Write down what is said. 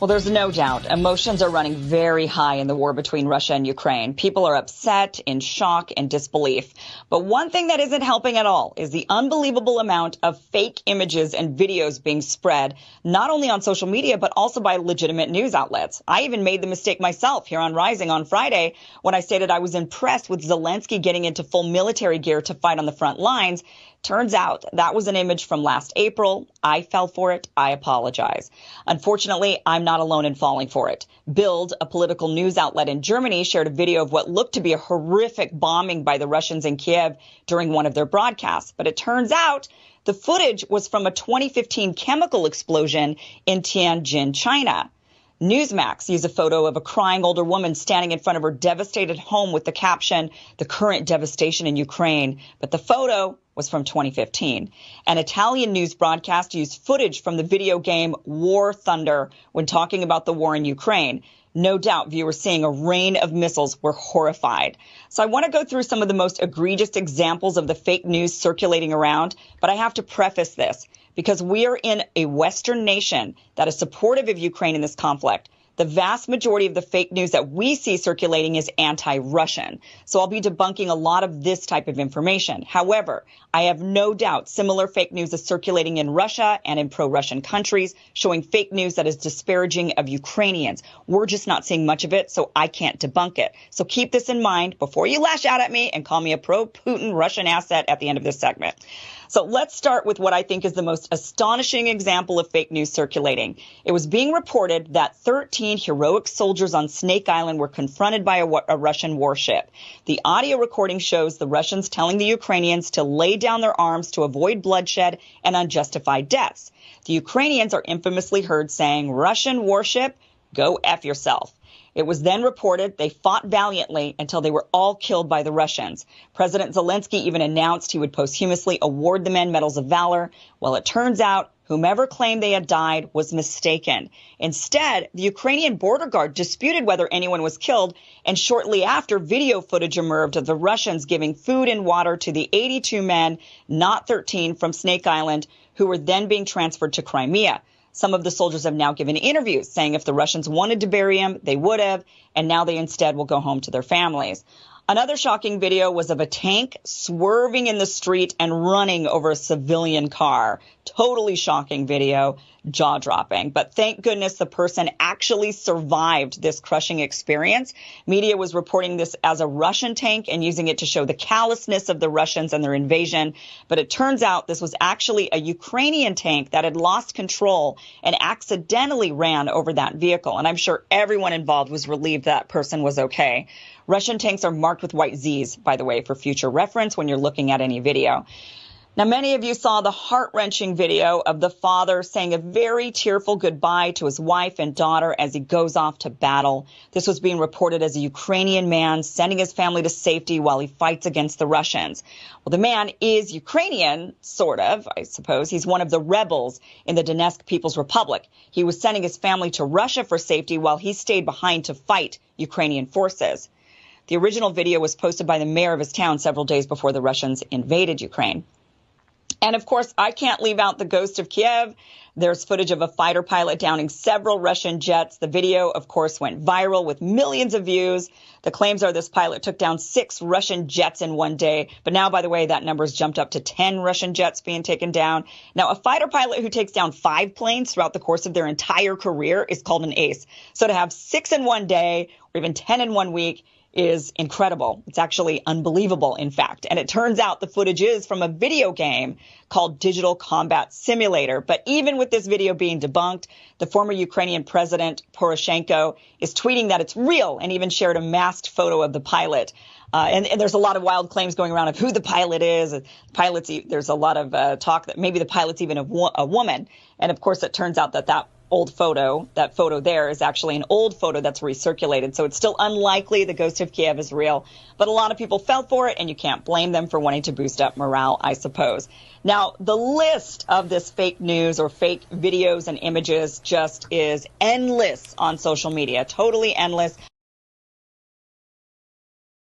Well, there's no doubt emotions are running very high in the war between Russia and Ukraine. People are upset, in shock, and disbelief. But one thing that isn't helping at all is the unbelievable amount of fake images and videos being spread, not only on social media, but also by legitimate news outlets. I even made the mistake myself here on Rising on Friday when I stated I was impressed with Zelensky getting into full military gear to fight on the front lines. Turns out that was an image from last April. I fell for it. I apologize. Unfortunately, I'm not alone in falling for it. Bild, a political news outlet in Germany, shared a video of what looked to be a horrific bombing by the Russians in Kiev during one of their broadcasts. But it turns out the footage was from a 2015 chemical explosion in Tianjin, China. Newsmax used a photo of a crying older woman standing in front of her devastated home with the caption, "The current devastation in Ukraine." But the photo was from 2015. An Italian news broadcast used footage from the video game War Thunder when talking about the war in Ukraine. No doubt viewers seeing a rain of missiles were horrified. So I want to go through some of the most egregious examples of the fake news circulating around, but I have to preface this because we are in a Western nation that is supportive of Ukraine in this conflict. The vast majority of the fake news that we see circulating is anti-Russian. So I'll be debunking a lot of this type of information. However, I have no doubt similar fake news is circulating in Russia and in pro-Russian countries, showing fake news that is disparaging of Ukrainians. We're just not seeing much of it, so I can't debunk it. So keep this in mind before you lash out at me and call me a pro-Putin Russian asset at the end of this segment. So let's start with what I think is the most astonishing example of fake news circulating. It was being reported that 13 heroic soldiers on Snake Island were confronted by a Russian warship. The audio recording shows the Russians telling the Ukrainians to lay down their arms to avoid bloodshed and unjustified deaths. The Ukrainians are infamously heard saying, "Russian warship, go F yourself." It was then reported they fought valiantly until they were all killed by the Russians. President Zelensky even announced he would posthumously award the men medals of valor. Well, it turns out whomever claimed they had died was mistaken. Instead, the Ukrainian border guard disputed whether anyone was killed, and shortly after, video footage emerged of the Russians giving food and water to the 82 men, not 13, from Snake Island, who were then being transferred to Crimea. Some of the soldiers have now given interviews saying if the Russians wanted to bury him, they would have, and now they instead will go home to their families. Another shocking video was of a tank swerving in the street and running over a civilian car. Totally shocking video, jaw-dropping. But thank goodness the person actually survived this crushing experience. Media was reporting this as a Russian tank and using it to show the callousness of the Russians and their invasion. But it turns out this was actually a Ukrainian tank that had lost control and accidentally ran over that vehicle. And I'm sure everyone involved was relieved that person was okay. Russian tanks are marked with white Zs, by the way, for future reference when you're looking at any video. Now, many of you saw the heart-wrenching video of the father saying a very tearful goodbye to his wife and daughter as he goes off to battle. This was being reported as a Ukrainian man sending his family to safety while he fights against the Russians. Well, the man is Ukrainian, sort of, I suppose. He's one of the rebels in the Donetsk People's Republic. He was sending his family to Russia for safety while he stayed behind to fight Ukrainian forces. The original video was posted by the mayor of his town several days before the Russians invaded Ukraine. And of course, I can't leave out the ghost of Kiev. There's footage of a fighter pilot downing several Russian jets. The video, of course, went viral with millions of views. The claims are this pilot took down 6 Russian jets in one day. But now, by the way, that number's jumped up to 10 Russian jets being taken down. Now, a fighter pilot who takes down 5 planes throughout the course of their entire career is called an ace. So to have 6 in one day or even 10 in one week is incredible. It's actually unbelievable, in fact. And it turns out the footage is from a video game called Digital Combat Simulator. But even with this video being debunked, the former Ukrainian president, Poroshenko, is tweeting that it's real and even shared a masked photo of the pilot. And there's a lot of wild claims going around of who the pilot is. There's a lot of talk that maybe the pilot's even a woman. And of course, it turns out that that photo there is actually an old photo that's recirculated. So it's still unlikely the ghost of Kiev is real. But a lot of people fell for it, and you can't blame them for wanting to boost up morale, I suppose. Now, the list of this fake news or fake videos and images just is endless on social media, totally endless.